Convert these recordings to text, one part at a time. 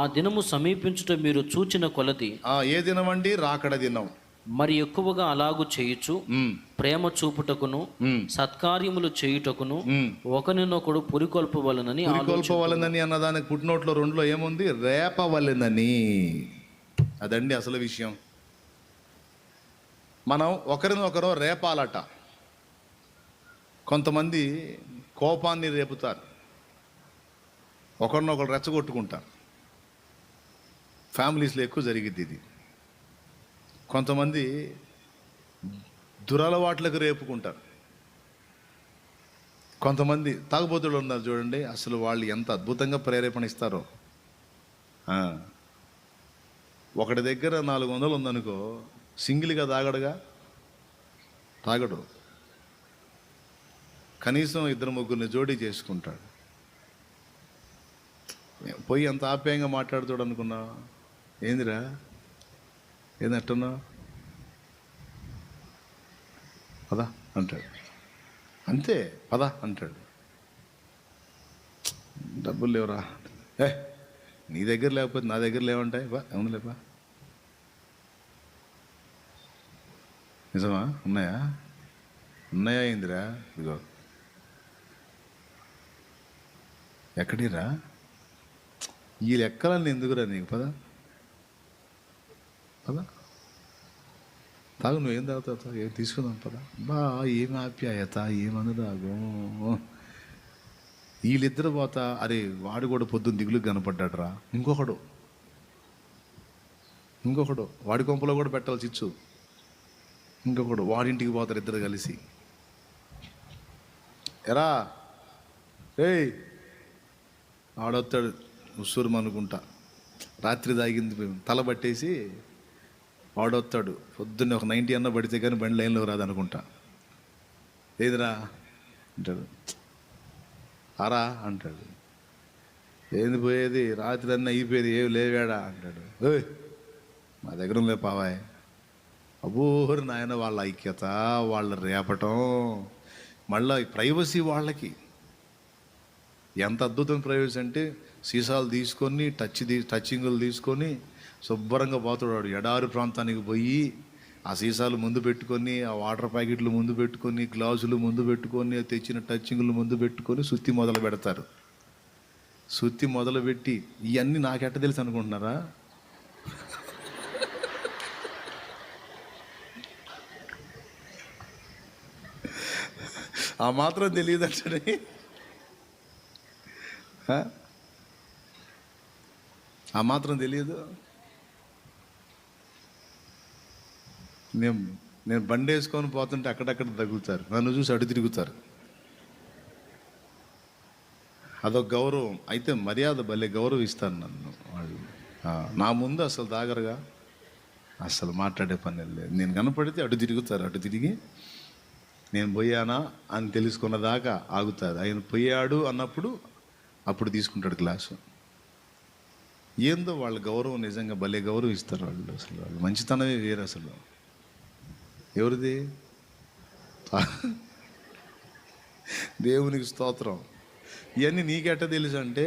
ఆ దినము సమీపించుట మీరు చూచిన కొలది ఏ దినం అండి? రాకడ దినం. మరి ఎక్కువగా అలాగు చేయుచు ప్రేమ చూపుటకును సత్కార్యములు చేయుటకును ఒకరినొకడు పురికొల్పవలనని పురికొల్పవలనని అన్నదానికి పుట్టినోట్లో 2లో ఏముంది? రేపవలెనని. అదండి అసలు విషయం. మనం ఒకరినొకరు రేపాలట. కొంతమంది కోపాన్ని రేపుతారు, ఒకరినొకరు రెచ్చగొట్టుకుంటారు. ఫ్యామిలీస్లో ఎక్కువ జరిగిద్ది ఇది. కొంతమంది దురలవాట్లకు రేపుకుంటారు. కొంతమంది తాగుబోతులు ఉన్నారు చూడండి, అసలు వాళ్ళు ఎంత అద్భుతంగా ప్రేరేపణ ఇస్తారో. ఒకటి దగ్గర 400 ఉందనుకో, సింగిల్గా తాగడు, కనీసం 2-3 జోడీ చేసుకుంటాడు. పోయి ఎంత ఆప్యాయంగా మాట్లాడుతాడు అనుకున్నా. ఏందిరా, ఏందట్టున్నా, పదా అంటాడు. అంతే, పదా అంటాడు. డబ్బులు లేవురా, నీ దగ్గర లేకపోతే నా దగ్గర లేవంటాయి. ఏమన్నా లేపా, నిజమా? ఉన్నాయా ఏందిరా? ఇదిగో ఎక్కడిరా ఈ లెక్కలన్నీ ఎందుకురా నీకు? పదా తాగు, నువ్వేం తాగుతావు? ఏం తీసుకుందాం పదా. ఏమి ఆప్యాయత, ఏమనురాగం. వీళ్ళిద్దరు పోతా, అరే వాడు కూడా పొద్దున్న దిగులు కనపడ్డాడురా. ఇంకొకడు వాడి కొంపలో కూడా పెట్టాలి చిచ్చు. ఇంకొకడు వాడింటికి పోతారు ఇద్దరు కలిసి. ఎరా ఏయ్ ఆడొస్తాడు ఉస్సురు అనుకుంటా, రాత్రి తాగింది తల పట్టేసి వాడొస్తాడు. పొద్దున్నే ఒక 90 అన్న పడితే కానీ బండి లైన్లో రాదనుకుంటా. ఏదిరా అంటాడు. ఆరా అంటాడు. ఏంది పోయేది? రాత్రి అన్న అయిపోయేది, ఏమి లేవాడా అంటాడు. మా దగ్గర లేపావాయ్. అబోహరి నాయన, వాళ్ళ ఐక్యత, వాళ్ళ రేపటం, మళ్ళీ ప్రైవసీ. వాళ్ళకి ఎంత అద్భుతం ప్రైవసీ అంటే, సీసాలు తీసుకొని టచ్చింగులు తీసుకొని శుభ్రంగా పోతాడు. ఎడారి ప్రాంతానికి పోయి ఆ సీసాలు ముందు పెట్టుకొని, ఆ వాటర్ ప్యాకెట్లు ముందు పెట్టుకొని, గ్లాసులు ముందు పెట్టుకొని, తెచ్చిన టచ్చింగులు ముందు పెట్టుకొని సుత్తి మొదలు పెడతారు. సుత్తి మొదలుపెట్టి ఇవన్నీ నాకెట్ట తెలుసు అనుకుంటున్నారా? ఆ మాత్రం తెలియదంటే ఆ మాత్రం తెలియదు. నేను బండి వేసుకొని పోతుంటే అక్కడక్కడ తగ్గుతారు, నన్ను చూసి అటు తిరుగుతారు. అదొక గౌరవం. అయితే మర్యాద భలే గౌరవిస్తాను నన్ను వాళ్ళు. నా ముందు అసలు దాగరగా అసలు మాట్లాడే పని లేదు. నేను కనపడితే అటు తిరుగుతారు, అటు తిరిగి నేను పోయానా అని తెలుసుకున్నదాకా ఆగుతారు. ఆయన పోయాడు అన్నప్పుడు అప్పుడు తీసుకుంటాడు గ్లాసు. ఏందో వాళ్ళ గౌరవం, నిజంగా భలే గౌరవిస్తారు వాళ్ళు. అసలు వాళ్ళు మంచితనమే వేరు. అసలు ఎవరిది? దేవునికి స్తోత్రం. ఇవన్నీ నీకెట్ట తెలుసు అంటే,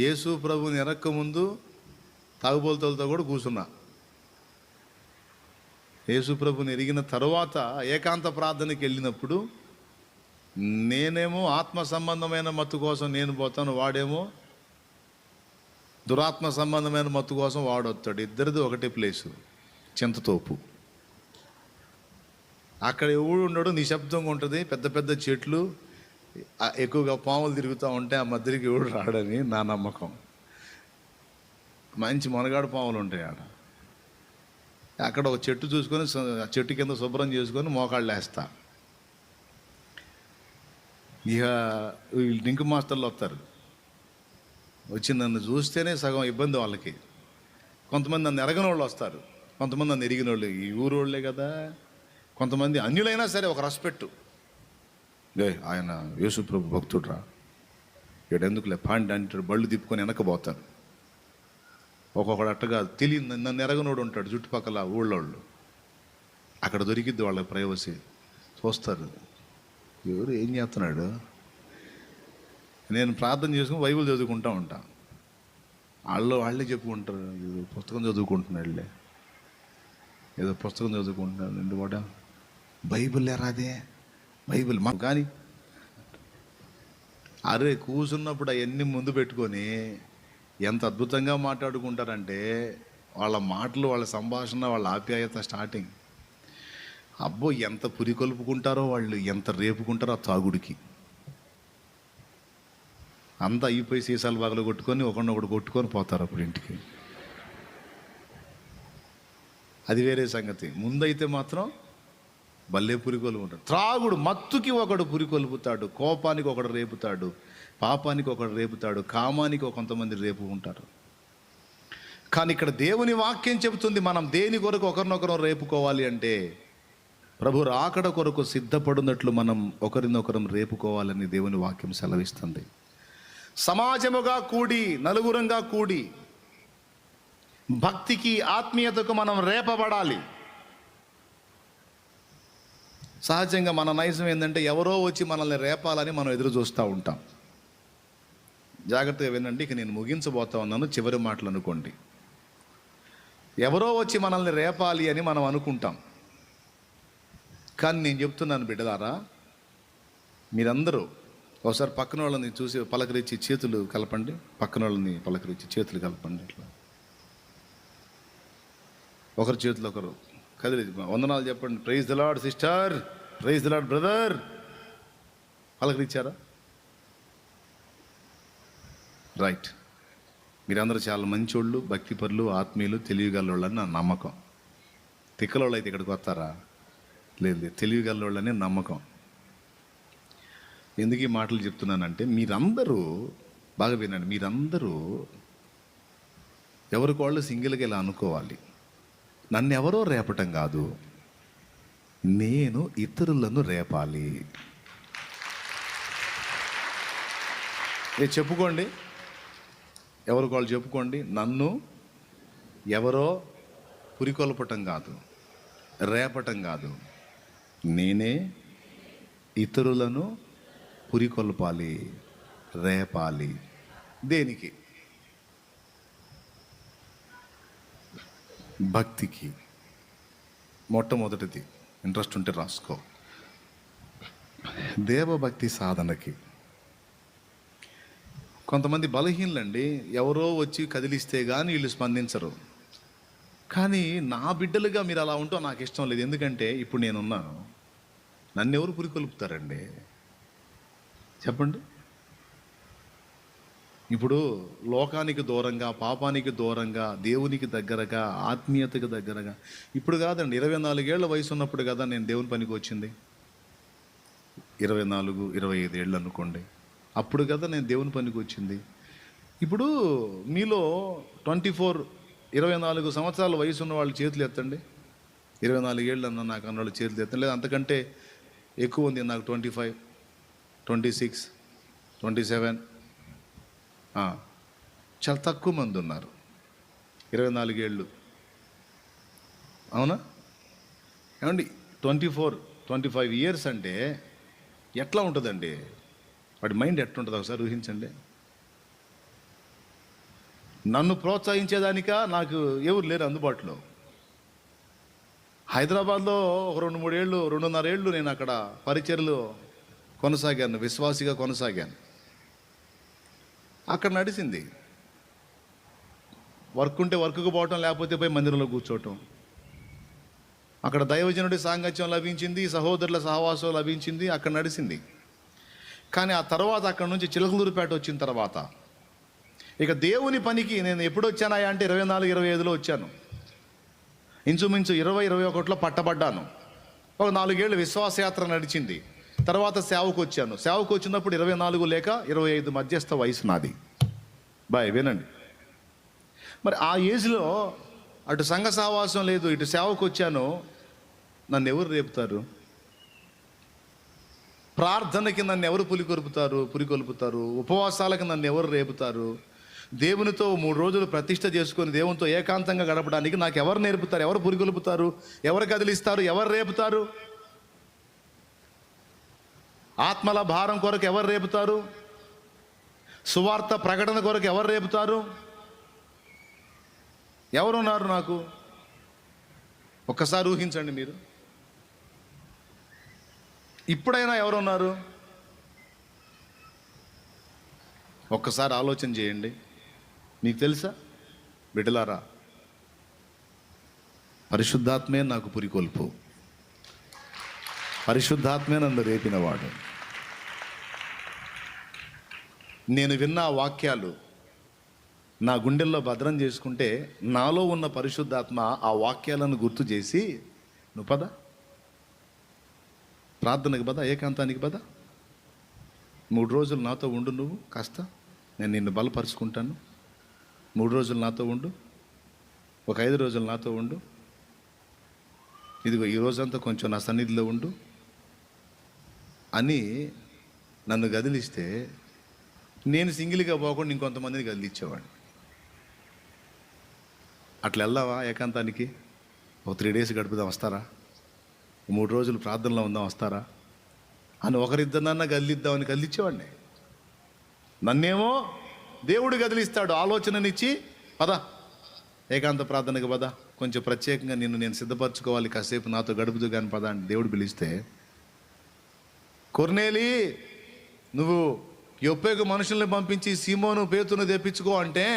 యేసు ప్రభుని ఎరక్క ముందు తాగుబోతులతో కూడా కూర్చున్నా. యేసు ప్రభుని ఎరిగిన తరువాత ఏకాంత ప్రార్థనకి వెళ్ళినప్పుడు, నేనేమో ఆత్మ సంబంధమైన మత్తు కోసం నేను పోతాను, వాడేమో దురాత్మ సంబంధమైన మత్తు కోసం వాడొస్తాడు. ఇద్దరిది ఒకటే ప్లేసు, చింతతోపు. అక్కడ ఎవడు ఉండడు, నిశ్శబ్దంగా ఉంటుంది, పెద్ద పెద్ద చెట్లు, ఎక్కువగా పాములు తిరుగుతూ ఉంటాయి. ఆ మధ్యకి ఎవడు రాడని నా నమ్మకం. మంచి మునగాడు పాములు ఉంటాయి ఆడ. అక్కడ ఒక చెట్టు చూసుకొని, చెట్టు కింద శుభ్రం చేసుకొని మోకాళ్ళు వేస్తా. ఇక వీళ్ళు డింకు మాస్టర్లు వస్తారు. వచ్చి నన్ను చూస్తేనే సగం ఇబ్బంది వాళ్ళకి. కొంతమంది నన్ను ఎరగని వాళ్ళు వస్తారు, కొంతమంది నన్ను ఎరిగిన వాళ్ళు, ఈ ఊరోళ్ళే కదా. కొంతమంది అన్యులైనా సరే ఒక రెస్పెక్ట్. ఆయన యేసుప్రభు భక్తుడురా, ఏడెందుకులే పాండి అంటాడు. బళ్ళు తిప్పుకొని వెనకపోతారు. ఒక్కొక్కడు అట్టగా తెలియదు, నన్ను ఎరగనోడు ఉంటాడు చుట్టుపక్కల ఊళ్ళోళ్ళు. అక్కడ దొరికిద్ది వాళ్ళ ప్రైవసీ. చూస్తారు, ఎవరు ఏం చేస్తున్నాడు. నేను ప్రార్థన చేసుకుని బైబిల్ చదువుకుంటూ ఉంటాను. వాళ్ళే చెప్పుకుంటారు, ఏదో పుస్తకం చదువుకుంటున్నాడులే, ఏదో పుస్తకం చదువుకుంటున్నాడు అండి కూడా. బైబిల్ రాదే, బైబిల్ మా కానీ అరే కూర్చున్నప్పుడు అవన్నీ ముందు పెట్టుకొని ఎంత అద్భుతంగా మాట్లాడుకుంటారంటే వాళ్ళ మాటలు, వాళ్ళ సంభాషణ, వాళ్ళ ఆప్యాయత స్టార్టింగ్. అబ్బో ఎంత పురికొల్పుకుంటారో వాళ్ళు, ఎంత రేపుకుంటారో ఆ తాగుడికి. అంతా అయిపోయి సీసాలు బాగలు కొట్టుకొని ఒకడినొకడు కొట్టుకొని పోతారు అప్పుడు ఇంటికి. అది వేరే సంగతి. ముందైతే మాత్రం భలే పురికొల్పుకుంటాడు. త్రాగుడు మత్తుకి ఒకడు పురికొల్పుతాడు, కోపానికి ఒకడు రేపుతాడు, పాపానికి ఒకడు రేపుతాడు, కామానికి కొంతమంది రేపుకుంటారు. కానీ ఇక్కడ దేవుని వాక్యం చెబుతుంది, మనం దేని కొరకు ఒకరినొకరు రేపుకోవాలి అంటే ప్రభు రాకడ కొరకు సిద్ధపడినట్లు మనం ఒకరినొకరం రేపుకోవాలని దేవుని వాక్యం సెలవిస్తుంది. సమాజముగా కూడి, నలుగురంగా కూడి భక్తికి, ఆత్మీయతకు మనం రేపబడాలి. సహజంగా మన నైజం ఏంటంటే ఎవరో వచ్చి మనల్ని రేపాలని మనం ఎదురు చూస్తూ ఉంటాం. జాగ్రత్తగా వినండి, ఇక నేను ముగించబోతా ఉన్నాను, చివరి మాటలు అనుకోండి. ఎవరో వచ్చి మనల్ని రేపాలి అని మనం అనుకుంటాం. కానీ నేను చెప్తున్నాను బిడ్డలారా, మీరందరూ ఒకసారి పక్కన వాళ్ళని చూసి పలకరించి చేతులు కలపండి. పక్కన వాళ్ళని పలకరించి చేతులు కలపండి. ఇట్లా ఒకరి చేతులు ఒకరు కదిలి వందనాలు చెప్పండి. Praise the lord sister, praise the lord brother. పలకరించారా? రైట్. మీరందరూ చాలా మంచోళ్ళు, భక్తిపరులు, ఆత్మీయులు, తెలివిగలవాళ్ళని నా నమ్మకం. తిక్కలోళ్ళు అయితే ఇక్కడికి వస్తారా? లేదు, తెలివిగలవాళ్ళని నమ్మకం. ఎందుకు ఈ మాటలు చెప్తున్నానంటే మీరందరూ బాగా వినండి. మీరందరూ ఎవరికి వాళ్ళు సింగిల్గా ఇలా అనుకోవాలి, నన్ను ఎవరో రేపటం కాదు, నేను ఇతరులను రేపాలి. చెప్పుకోండి, ఎవరికి వాళ్ళు చెప్పుకోండి. నన్ను ఎవరో పురికొల్పటం కాదు, రేపటం కాదు, నేనే ఇతరులను పురికొల్పాలి, రేపాలి. దేనికి? భక్తికి. మొట్టమొదటిది, ఇంట్రెస్ట్ ఉంటే రాసుకో, దేవభక్తి సాధనకి. కొంతమంది బలహీనులండి, ఎవరో వచ్చి కదిలిస్తే కానీ వీళ్ళు స్పందించరు. కానీ నా బిడ్డలుగా మీరు అలా ఉంటూ నాకు ఇష్టం లేదు. ఎందుకంటే ఇప్పుడు నేనున్నాను, నన్ను ఎవరు పురికొల్పుతారండి చెప్పండి? ఇప్పుడు లోకానికి దూరంగా, పాపానికి దూరంగా, దేవునికి దగ్గరగా, ఆత్మీయతకు దగ్గరగా. ఇప్పుడు కాదండి, 24 ఏళ్ల వయసు ఉన్నప్పుడు కదా నేను దేవుని పనికి వచ్చింది. 24, 25 ఏళ్ళు అనుకోండి, అప్పుడు కదా నేను దేవుని పనికి వచ్చింది. ఇప్పుడు మీలో 24, 24 సంవత్సరాల వయసు ఉన్న వాళ్ళు చేతులు ఎత్తండి. 24 ఏళ్ళు అన్న నాకు అన్నవాళ్ళు చేతులు ఎత్తండి. లేదా అంతకంటే ఎక్కువ ఉంది, నాకు 25, 26, 27, చాలా తక్కువ మంది ఉన్నారు 24 ఏళ్ళు. అవునా? ఏమండి, 24, 25 ఇయర్స్ అంటే ఎట్లా ఉంటుందండి? వాడి మైండ్ ఎట్లుంటుంది ఒకసారి ఊహించండి. నన్ను ప్రోత్సహించేదానిక నాకు ఎవరు లేరు అందుబాటులో. హైదరాబాద్లో ఒక 2-3 ఏళ్ళు, 2.5 ఏళ్ళు నేను అక్కడ పరిచర్లో కొనసాగాను, విశ్వాసిగా కొనసాగాను. అక్కడ నడిచింది. వర్క్ ఉంటే వర్క్కు పోవటం, లేకపోతే పోయి మందిరంలో కూర్చోవటం. అక్కడ దైవజనుడి సాంగత్యం లభించింది, సహోదరుల సహవాసం లభించింది, అక్కడ నడిచింది. కానీ ఆ తర్వాత అక్కడ నుంచి చిలకలూరుపేట వచ్చిన తర్వాత ఇక దేవుని పనికి నేను ఎప్పుడు వచ్చానా అంటే 24, 25లో వచ్చాను. ఇంచుమించు 20, 21లో పట్టబడ్డాను. ఒక 4 ఏళ్ళు విశ్వాసయాత్ర నడిచింది. తర్వాత సేవకు వచ్చాను. సేవకు వచ్చినప్పుడు 24 లేక 25 మధ్యస్థ వయసు నాది. బాయ్ వినండి. మరి ఆ ఏజ్లో అటు సంఘ సహవాసం లేదు, ఇటు సేవకు వచ్చాను. నన్ను ఎవరు రేపుతారు? ప్రార్థనకి నన్ను ఎవరు పురికొల్పుతారు? ఉపవాసాలకి నన్ను ఎవరు రేపుతారు? దేవునితో 3 రోజులు ప్రతిష్ట చేసుకొని దేవునితో ఏకాంతంగా గడపడానికి నాకు ఎవరు నేర్పుతారు? ఎవరు పురికొల్పుతారు? ఎవరు కదిలిస్తారు? ఎవరు రేపుతారు? ఆత్మల భారం కొరకు ఎవరు రేపుతారు? సువార్త ప్రకటన కొరకు ఎవరు రేపుతారు? ఎవరున్నారు నాకు? ఒక్కసారి ఊహించండి మీరు. ఇప్పుడైనా ఎవరున్నారు? ఒక్కసారి ఆలోచన చేయండి. మీకు తెలుసా బిడ్డలారా, పరిశుద్ధాత్మే నాకు పురికొల్పు, పరిశుద్ధాత్మే నన్ను రేపినవాడు. నేను విన్న ఆ వాక్యాలు నా గుండెల్లో భద్రం చేసుకుంటే నాలో ఉన్న పరిశుద్ధాత్మ ఆ వాక్యాలను గుర్తు చేసి, నువ్వు పద, ప్రార్థనకి పద, ఏకాంతానికి పద, 3 రోజులు నాతో ఉండు, నువ్వు కాస్త నేను నిన్ను బలపరుచుకుంటాను, 3 రోజులు నాతో ఉండు, ఒక 5 రోజులు నాతో ఉండు, ఇదిగో ఈ రోజంతా కొంచెం నా సన్నిధిలో ఉండు అని నన్ను గదిలిస్తే నేను సింగిల్గా పోకుండా ఇంకొంతమందిని గదిలిచ్చేవాడిని. అట్లా వెళ్దావా ఏకాంతానికి? ఒక 3 డేస్ గడుపుదాం, వస్తారా? 3 రోజులు ప్రార్థనలో ఉందాం, వస్తారా అని ఒకరిద్దరినన్నా గదిలిద్దామని గదిలిచ్చేవాడిని. నన్నేమో దేవుడు గదిలిస్తాడు, ఆలోచననిచ్చి పద ఏకాంత ప్రార్థనకు పద, కొంచెం ప్రత్యేకంగా నేను సిద్ధపరచుకోవాలి, కాసేపు నాతో గడుపుదు కానీ పద అని దేవుడు పిలిస్తే, కొర్నేలి నువ్వు యొప్పేకు మనుషుల్ని పంపించి సీమోను పేతును తెప్పించుకో అంటే,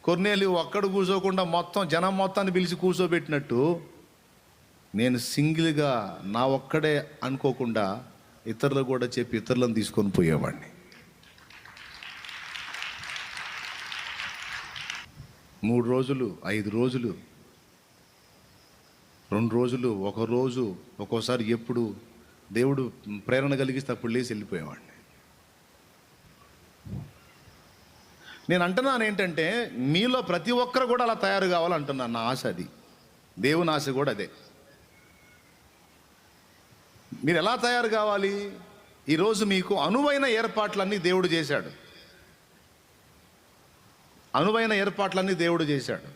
కొర్నేలి ఒక్కడు కూర్చోకుండా మొత్తం జనం మొత్తాన్ని పిలిచి కూర్చోబెట్టినట్టు నేను సింగిల్గా నా ఒక్కడే అనుకోకుండా ఇతరులు కూడా చెప్పి ఇతరులను తీసుకొని పోయేవాడిని. 3 రోజులు, 5 రోజులు, 2 రోజులు, 1 రోజు, ఒక్కోసారి ఎప్పుడు దేవుడు ప్రేరణ కలిగిస్తే అప్పుడు లేచి వెళ్ళిపోయేవాడిని. నేను అంటున్నాను ఏంటంటే, మీలో ప్రతి ఒక్కరు కూడా అలా తయారు కావాలంటున్నాను. నా ఆశ అది, దేవుని ఆశ కూడా అదే. మీరు ఎలా తయారు కావాలి? ఈరోజు మీకు అనువైన ఏర్పాట్లన్నీ దేవుడు చేశాడు, అనువైన ఏర్పాట్లన్నీ దేవుడు చేశాడు.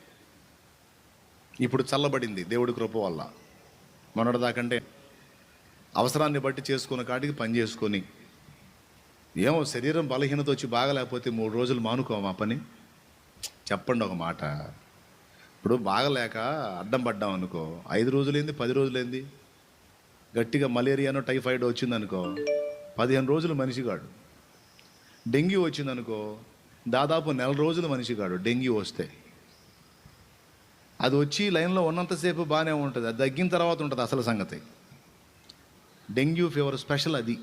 ఇప్పుడు చల్లబడింది దేవుడి కృప వల్ల. మొన్నటిదాకంటే అవసరాన్ని బట్టి చేసుకున్న కాటికి పని చేసుకొని, ఏమో శరీరం బలహీనత వచ్చి బాగలేకపోతే 3 రోజులు మానుకోమా పని? చెప్పండి ఒక మాట. ఇప్పుడు బాగలేక అడ్డం పడ్డాం అనుకో, 5 రోజులేంది, 10 రోజులేంది, గట్టిగా మలేరియానో టైఫాయిడ్ వచ్చిందనుకో 15 రోజులు మనిషిగాడు. డెంగ్యూ వచ్చిందనుకో దాదాపు 1 రోజులు మనిషిగాడు. డెంగ్యూ వస్తే అది వచ్చి లైన్లో ఉన్నంతసేపు బాగానే ఉంటుంది, అది తగ్గిన తర్వాత ఉంటుంది అసలు సంగతి. డెంగ్యూ ఫీవర్ స్పెషల్ అది.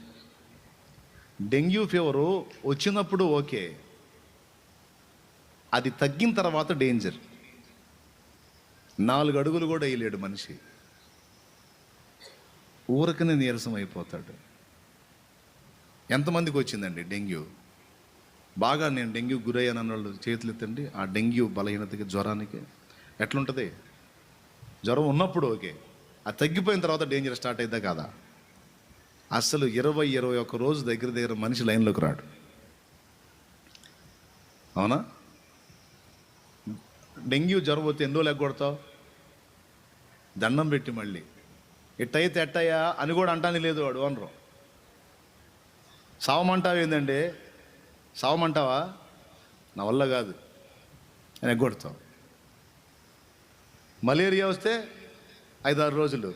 డెంగ్యూ ఫీవరు వచ్చినప్పుడు ఓకే, అది తగ్గిన తర్వాత డేంజర్. 4 అడుగులు కూడా వేయలేడు మనిషి, ఊరకనే నీరసం అయిపోతాడు. ఎంతమందికి వచ్చిందండి డెంగ్యూ? బాగా నేను డెంగ్యూ గురయ్యాను అన్న వాళ్ళు చేతులు ఎత్తండి. ఆ డెంగ్యూ బలహీనతకి, జ్వరానికి ఎట్లుంటుంది? జ్వరం ఉన్నప్పుడు ఓకే, అది తగ్గిపోయిన తర్వాత డేంజర్ స్టార్ట్ అయిద్దా కాదా? అసలు 20-21 రోజు దగ్గర మనిషి లైన్లోకి రాడు. అవునా? డెంగ్యూ జ్వరం వస్తే ఎన్నో లెగ్గొడతావు, దండం పెట్టి మళ్ళీ ఎట్టయితే ఎట్టయ్యా అని కూడా అంటానే లేదు వాడు అనరు. సావమంటావు ఏందండి, సావమంటావా, నా వల్ల కాదు అని ఎగ్గొడతావు. మలేరియా వస్తే 5-6 రోజులు,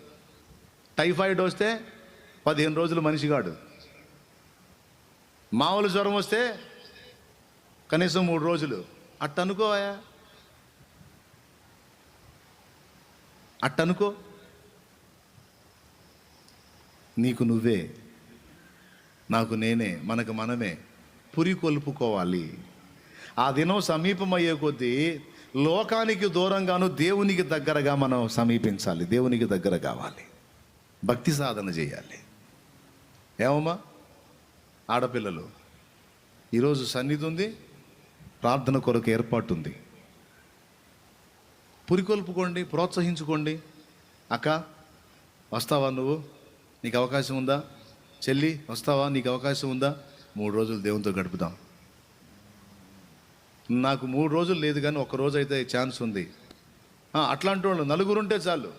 టైఫాయిడ్ వస్తే 15 రోజులు మనిషిగాడు, మామూలు జ్వరం వస్తే కనీసం 3 రోజులు. అట్టనుకోవా, అట్టనుకో. నీకు నువ్వే, నాకు నేనే, మనకు మనమే పురికొల్పుకోవాలి. ఆ దినం సమీపమయ్యే కొద్దీ లోకానికి దూరంగాను దేవునికి దగ్గరగా మనం సమీపించాలి, దేవునికి దగ్గర కావాలి, భక్తి సాధన చేయాలి. ఏమమ్మా ఆడపిల్లలు, ఈరోజు సన్నిధి ఉంది, ప్రార్థన కొరకు ఏర్పాటు ఉంది. పురికొల్పుకోండి, ప్రోత్సహించుకోండి. అక్క వస్తావా, నువ్వు నీకు అవకాశం ఉందా? చెల్లి వస్తావా, నీకు అవకాశం ఉందా? 3 రోజులు దేవునితో గడుపుదాం. నాకు 3 రోజులు లేదు కానీ 1 రోజు అయితే ఛాన్స్ ఉంది. అట్లాంటి వాళ్ళు 4 ఉంటే చాలు.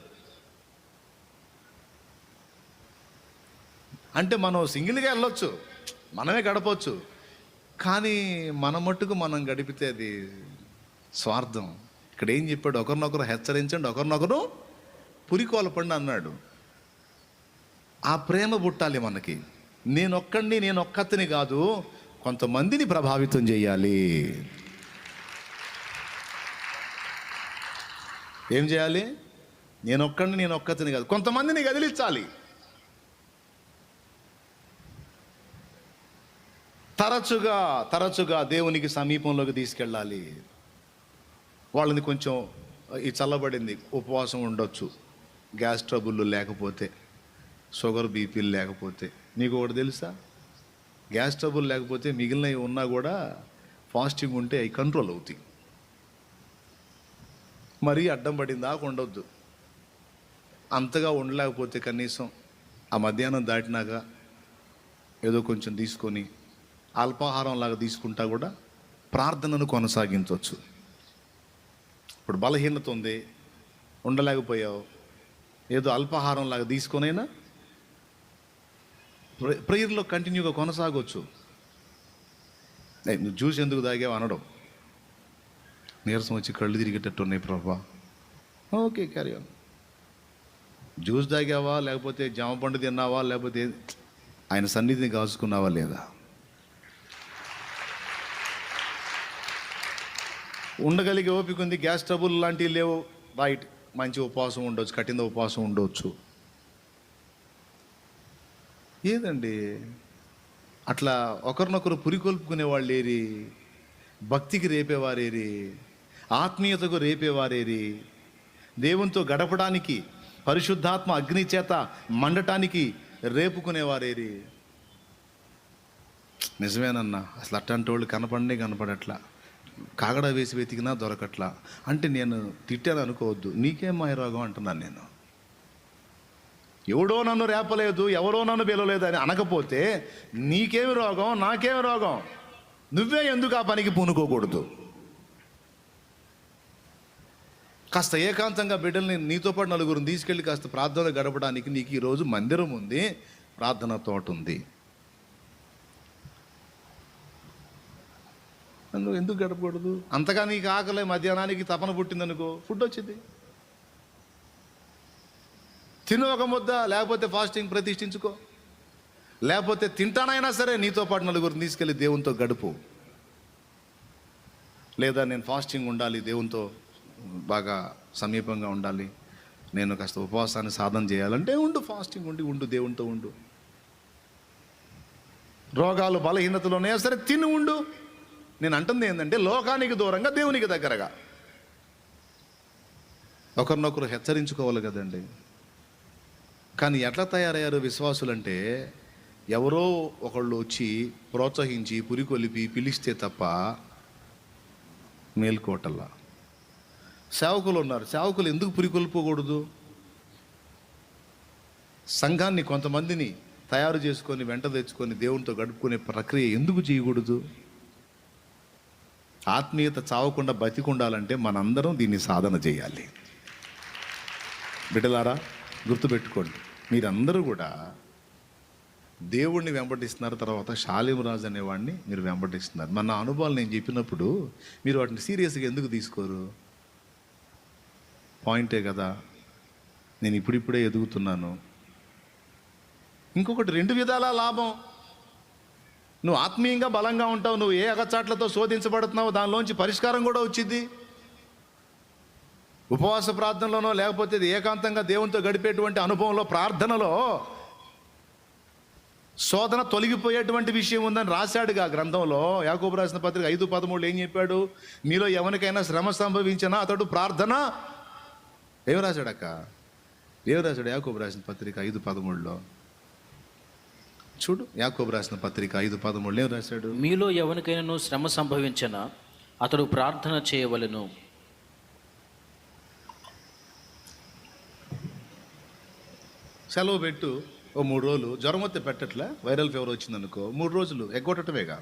అంటే మనం సింగిల్గా వెళ్ళొచ్చు, మనమే గడపవచ్చు, కానీ మన మట్టుకు మనం గడిపితే అది స్వార్థం. ఇక్కడ ఏం చెప్పాడు? ఒకరినొకరు హెచ్చరించండి, ఒకరినొకరు పురికొల్పండి అన్నాడు. ఆ ప్రేమ పుట్టాలి మనకి. నేను ఒక్కతిని కాదు, కొంతమందిని ప్రభావితం చేయాలి. ఏం చేయాలి? నేను ఒక్కతిని కాదు, కొంతమందిని కదిలించాలి. తరచుగా దేవునికి సమీపంలోకి తీసుకెళ్ళాలి. వాళ్ళని కొంచెం ఈ చల్లబడింది ఉపవాసం ఉండొచ్చు, గ్యాస్ ట్రబుల్ లేకపోతే, షుగర్ బీపీలు లేకపోతే. నీకు ఒకటి తెలుసా? గ్యాస్ ట్రబుల్ లేకపోతే మిగిలినవి ఉన్నా కూడా ఫాస్టింగ్ ఉంటే అవి కంట్రోల్ అవుతాయి. మరీ అడ్డం పడింది దాకా ఉండొద్దు. అంతగా ఉండలేకపోతే కనీసం ఆ మధ్యాహ్నం దాటినాక ఏదో కొంచెం తీసుకొని అల్పాహారం లాగా తీసుకుంటా కూడా ప్రార్థనను కొనసాగించవచ్చు. ఇప్పుడు బలహీనత ఉంది, ఉండలేకపోయావు, ఏదో అల్పాహారం లాగా తీసుకొనైనా ప్రేయర్లో కంటిన్యూగా కొనసాగవచ్చు. నువ్వు జ్యూస్ ఎందుకు తాగావు అనడం, నీరసం వచ్చి కళ్ళు తిరిగేటట్టు ఉన్నాయి ప్రభా, ఓకే క్యారీ ఆన్. జ్యూస్ తాగావా, లేకపోతే జామ పండు తిన్నావా, లేకపోతే ఆయన సన్నిధిని కాచుకున్నావా లేదా? ఉండగలిగే ఓపిక ఉంది, గ్యాస్ ట్రబుల్ లాంటివి లేవు, రైట్, మంచి ఉపవాసం ఉండొచ్చు, కఠిన ఉపవాసం ఉండవచ్చు. ఏదండి అట్లా ఒకరినొకరు పురికొల్పుకునే వాళ్ళు ఏరి, భక్తికి రేపేవారేరి, ఆత్మీయతకు రేపేవారేరి, దేవునితో గడపడానికి పరిశుద్ధాత్మ అగ్ని చేత మండటానికి రేపుకునేవారేరి. నిజమేనన్నా, అసలు అట్లాంటి వాళ్ళు కనపడట్లా, కాగడ వేసి వెతికినా దొరకట్లా. అంటే నేను తిట్టాను అనుకోవద్దు, నీకేం మాయరోగం అంటున్నాను నేను. ఎవడో నన్ను రేపలేదు, ఎవరో నన్ను పిలవలేదు అని అనకపోతే నీకేమి రోగం, నాకేమి రోగం? నువ్వే ఎందుకు ఆ పనికి పూనుకోకూడదు? కాస్త ఏకాంతంగా బిడ్డల్ని నీతో పాటు నలుగురిని తీసుకెళ్ళి కాస్త ప్రార్థన గడపడానికి నీకు ఈరోజు మందిరం ఉంది, ప్రార్థన తోట ఉంది. నువ్వు ఎందుకు గడపకూడదు? అంతగా నీకు ఆకలే, మధ్యాహ్నానికి తపన పుట్టిందనుకో, ఫుడ్ వచ్చింది, తిను ఒక ముద్ద, లేకపోతే ఫాస్టింగ్ ప్రతిష్ఠించుకో, లేకపోతే తింటానైనా సరే నీతో పాటు నలుగురిని తీసుకెళ్ళి దేవునితో గడుపు. లేదా నేను ఫాస్టింగ్ ఉండాలి, దేవునితో బాగా సమీపంగా ఉండాలి, నేను కాస్త ఉపవాసాన్ని సాధన చేయాలంటే ఉండు, ఫాస్టింగ్ ఉండు, దేవునితో ఉండు. రోగాలు బలహీనతలు ఉన్నాయా సరే తిని ఉండు. నేను అంటుంది ఏంటంటే లోకానికి దూరంగా దేవునికి దగ్గరగా ఒకరినొకరు హెచ్చరించుకోవాలి కదండి. కానీ ఎట్లా తయారయ్యారు విశ్వాసులంటే, ఎవరో ఒకళ్ళు వచ్చి ప్రోత్సహించి పురికొలిపి పిలిస్తే తప్ప మేల్కోటల్లా. సేవకులు ఉన్నారు, సేవకులు ఎందుకు పురికొల్పకూడదు? సంఘాన్ని కొంతమందిని తయారు చేసుకొని వెంట తెచ్చుకొని దేవునితో గడుపుకునే ప్రక్రియ ఎందుకు చేయకూడదు? ఆత్మీయత చావకుండా బతికుండాలంటే మనందరం దీన్ని సాధన చేయాలి. బిడ్డలారా గుర్తుపెట్టుకోండి, మీరందరూ కూడా దేవుణ్ణి వెంబడిస్తున్నారు, తర్వాత షాలేమురాజు అనేవాడిని మీరు వెంబడిస్తున్నారు. మన అనుభవాలు నేను చెప్పినప్పుడు మీరు వాటిని సీరియస్గా ఎందుకు తీసుకోరు? పాయింటే కదా, నేను ఇప్పుడిప్పుడే ఎదుగుతున్నాను. ఇంకొకటి, 2 విధాల లాభం. నువ్వు ఆత్మీయంగా బలంగా ఉంటావు, నువ్వు ఏ అగచాట్లతో శోధించబడుతున్నావో దానిలోంచి పరిష్కారం కూడా వచ్చింది. ఉపవాస ప్రార్థనలోనో లేకపోతే ఏకాంతంగా దేవునితో గడిపేటువంటి అనుభవంలో, ప్రార్థనలో శోధన తొలగిపోయేటువంటి విషయం ఉందని రాశాడుగా గ్రంథంలో. యాకోబు రాసిన పత్రిక 5:13 ఏం చెప్పాడు? మీలో ఎవరికైనా శ్రమ సంభవించినా అతడు ప్రార్థన. ఏం రాశాడక్క? ఏం రాశాడు యాకోబు రాసిన పత్రిక 5:13లో? చూడు, యాకోబు రాసిన పత్రిక 5:13 ఏం రాశాడు? మీలో ఎవరికైనా శ్రమ సంభవించినా అతడు ప్రార్థన చేయవలెను. సెలవు పెట్టు, ఓ 3 రోజులు. జ్వరం వస్తే పెట్టట్లే, వైరల్ ఫీవర్ వచ్చిందనుకో 3 రోజులు ఎగ్గొట్టటమేగా.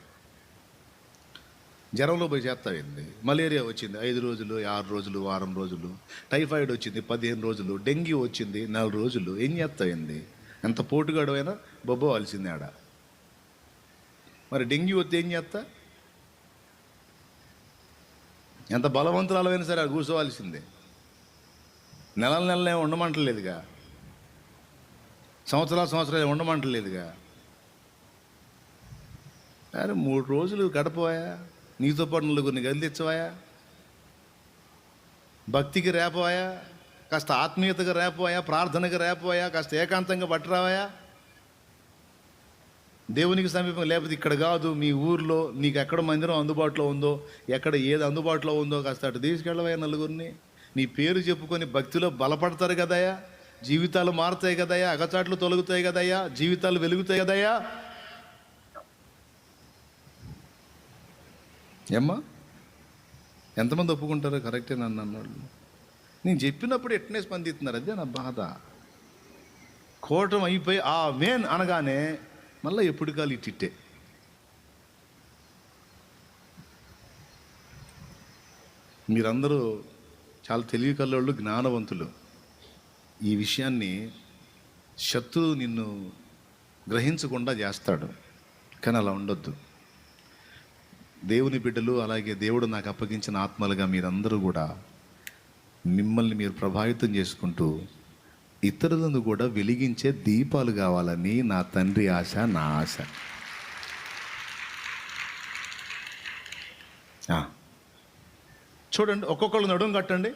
జ్వరంలో పోయి చేస్తాయింది. మలేరియా వచ్చింది 5 రోజులు, 6 రోజులు, వారం రోజులు. టైఫాయిడ్ వచ్చింది 15 రోజులు. డెంగ్యూ వచ్చింది 4 రోజులు. ఏం చేస్తాయింది? ఎంత పోటుగాడు అయినా బొబ్బవలసింది ఆడ. మరి డెంగ్యూ వస్తే ఏం చేస్తా? ఎంత బలవంతురాలైనా సరే అది కూర్చోవాల్సిందే. నెలలు ఉండమంటలేదుగా, సంవత్సరాలు ఉండమంటలేదుగా. అరే 3 రోజులు గడపవాయా, నీతో పాటు నలుగురిని గదిలిచ్చవాయా, భక్తికి రేపవాయా, కాస్త ఆత్మీయతగా రేపవాయా, ప్రార్థనగా రేపవాయా, కాస్త ఏకాంతంగా పట్టురావాయా, దేవునికి సమీపం. లేకపోతే ఇక్కడ కాదు, మీ ఊర్లో నీకు ఎక్కడ మందిరం అందుబాటులో ఉందో, ఎక్కడ ఏది అందుబాటులో ఉందో కాస్త అటు తీసుకెళ్ళవయ్యా నలుగురిని. నీ పేరు చెప్పుకొని భక్తిలో బలపడతారు కదయ్యా, జీవితాలు మారుతాయి కదయ్యా, అగచాట్లు తొలగుతాయి కదయ్యా, జీవితాలు వెలుగుతాయి కదయ్యా. ఏమ్మా, ఎంతమంది ఒప్పుకుంటారో? కరెక్టే నన్ను అన్నాడు. నేను చెప్పినప్పుడు ఎట్నే స్పందిస్తున్నారు, అదే నా బాధ. కోటం అయిపోయి ఆ మేన్ అనగానే మళ్ళీ ఎప్పుడు కాలు ఇట్టిట్టే. మీరందరూ చాలా తెలివి కల్లోళ్ళు, జ్ఞానవంతులు. ఈ విషయాన్ని శత్రువు నిన్ను గ్రహించకుండా చేస్తాడు, కానీ అలా ఉండొద్దు. దేవుని బిడ్డలు, అలాగే దేవుడు నాకు అప్పగించిన ఆత్మలుగా మీరందరూ కూడా మిమ్మల్ని మీరు ప్రభావితం చేసుకుంటూ ఇతరులను కూడా వెలిగించే దీపాలు కావాలని నా తండ్రి ఆశ, నా ఆశ. చూడండి, ఒక్కొక్కళ్ళు నడుము కట్టండి.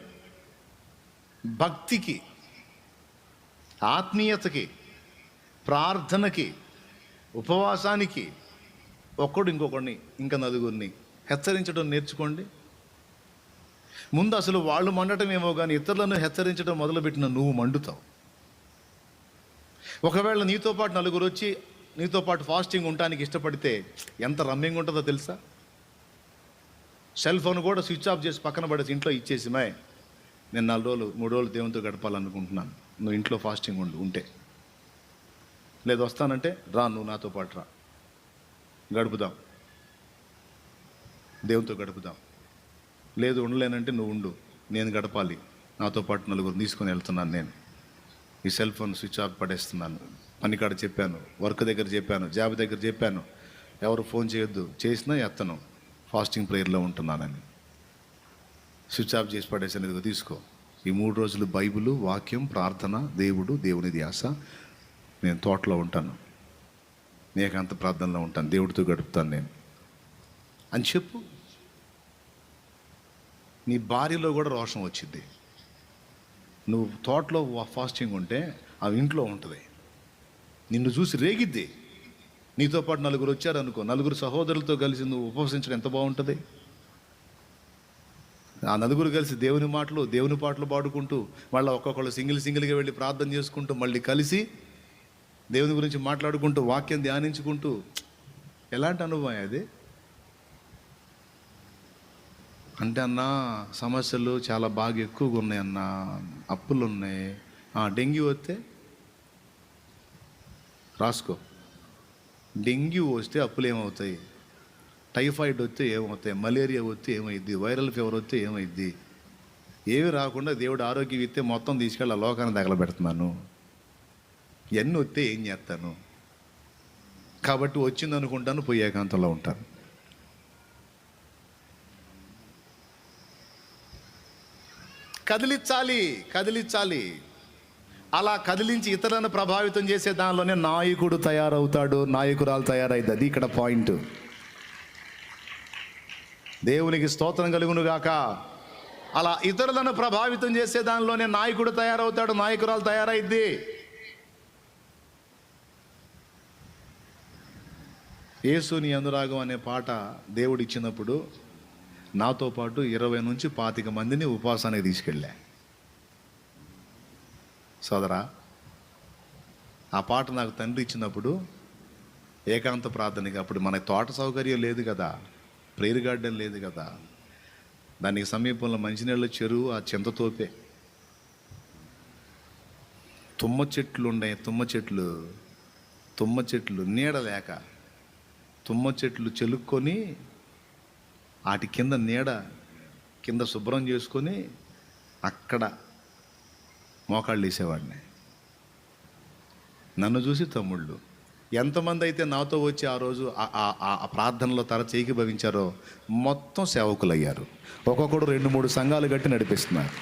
భక్తికి, ఆత్మీయతకి, ప్రార్థనకి, ఉపవాసానికి ఒక్కడు ఇంకొకడిని, ఇంకా నలుగురిని హెచ్చరించడం నేర్చుకోండి. ముందు అసలు వాళ్ళు మండటం ఏమో కానీ ఇతరులను హెచ్చరించడం మొదలుపెట్టిన నువ్వు మండుతావు. ఒకవేళ నీతో పాటు నలుగురు వచ్చి నీతో పాటు ఫాస్టింగ్ ఉండటానికి ఇష్టపడితే ఎంత రమ్యంగా ఉంటుందో తెలుసా? సెల్ ఫోన్ కూడా స్విచ్ ఆఫ్ చేసి పక్కన పడేసి ఇంట్లో ఇచ్చేసి, నేను 4 రోజులు 3 రోజులు దేవునితో గడపాలనుకుంటున్నాను, నువ్వు ఇంట్లో ఫాస్టింగ్ ఉంటే, లేదు వస్తానంటే రా, నువ్వు నాతో పాటు రా, గడుపుదాం, దేవునితో గడుపుదాం. లేదు ఉండలేనంటే నువ్వు ఉండు, నేను గడపాలి, నాతో పాటు నలుగురు తీసుకొని వెళ్తున్నాను. నేను ఈ సెల్ ఫోన్ స్విచ్ ఆఫ్ పడేస్తున్నాను. పనికాడ చెప్పాను, వర్క్ దగ్గర చెప్పాను, జాబ్ దగ్గర చెప్పాను, ఎవరు ఫోన్ చేయొద్దు, చేసినా ఎత్తను, ఫాస్టింగ్ ప్రేయర్లో ఉంటున్నానని స్విచ్ ఆఫ్ చేసి పడేసాను. ఇదిగో తీసుకో, ఈ 3 రోజులు బైబిలు, వాక్యం, ప్రార్థన, దేవుని ధ్యాస. నేను తోటలో ఉంటాను, ఏకాంత ప్రార్థనలో ఉంటాను, దేవుడితో గడుపుతాను నేను అని చెప్పు. నీ భార్యలో కూడా రోషం వచ్చింది. నువ్వు తోటలో ఫాస్టింగ్ ఉంటే అవి ఇంట్లో ఉంటుంది, నిన్ను చూసి రేగిద్ది. నీతో పాటు నలుగురు వచ్చారనుకో, నలుగురు సహోదరులతో కలిసి నువ్వు ఉపవసించడం ఎంత బాగుంటుంది. ఆ నలుగురు కలిసి దేవుని మాటలు, దేవుని పాటలు పాడుకుంటూ, మళ్ళీ ఒక్కొక్కళ్ళు సింగిల్గా వెళ్ళి ప్రార్థన చేసుకుంటూ, మళ్ళీ కలిసి దేవుని గురించి మాట్లాడుకుంటూ, వాక్యం ధ్యానించుకుంటూ, ఎలాంటి అనుభవం అది? అంటే అన్నా సమస్యలు చాలా బాగా ఎక్కువగా ఉన్నాయి అన్నా, అప్పులు ఉన్నాయి, డెంగ్యూ వస్తే రాసుకో. డెంగ్యూ వస్తే అప్పులు ఏమవుతాయి, టైఫాయిడ్ వస్తే ఏమవుతాయి, మలేరియా వస్తే ఏమైద్ది, వైరల్ ఫీవర్ వస్తే ఏమైద్ది, ఏమి రాకుండా దేవుడు ఆరోగ్యం ఇస్తే మొత్తం తీసుకెళ్ళి ఆ లోకాన్ని తగలబెడుతున్నాను, ఇవన్నీ వస్తే ఏం చేస్తాను? కాబట్టి వచ్చింది అనుకుంటాను, పోయి ఏకాంతంలో ఉంటాను. కదిలించాలి. అలా కదిలించి ఇతరులను ప్రభావితం చేసే దానిలోనే నాయకుడు తయారవుతాడు, నాయకురాలు తయారైద్ది. అది ఇక్కడ పాయింట్. దేవునికి స్తోత్రం కలుగును గాక. అలా ఇతరులను ప్రభావితం చేసే దానిలోనే నాయకుడు తయారవుతాడు, నాయకురాలు తయారైద్ది. యేసుని అనురాగం అనే పాట దేవుడు ఇచ్చినప్పుడు నాతో పాటు 20 నుంచి 25 మందిని ఉపవాసానికి తీసుకెళ్ళా. సోదరా, ఆ పాట నాకు తండ్రి ఇచ్చినప్పుడు ఏకాంత ప్రార్థనకి, అప్పుడు మనకి తోట సౌకర్యం లేదు కదా, ప్రేయర్ గార్డెన్ లేదు కదా, దానికి సమీపంలో మంచినీళ్ళ చెరువు, ఆ చింతతోపే, తుమ్మ చెట్లు ఉన్నాయి. తుమ్మ చెట్లు నీడ లేక తుమ్మ చెట్లు చెలుక్కొని వాటి కింద నీడ కింద శుభ్రం చేసుకొని అక్కడ మోకాళ్ళు వేసేవాడిని. నన్ను చూసి తమ్ముళ్ళు ఎంతమంది అయితే నాతో వచ్చి ఆ రోజు ఆ ప్రార్థనలో తరచు ఏకీభవించారో మొత్తం సేవకులు అయ్యారు. ఒక్కొక్కడు 2-3 సంఘాలు కట్టి నడిపిస్తున్నారు.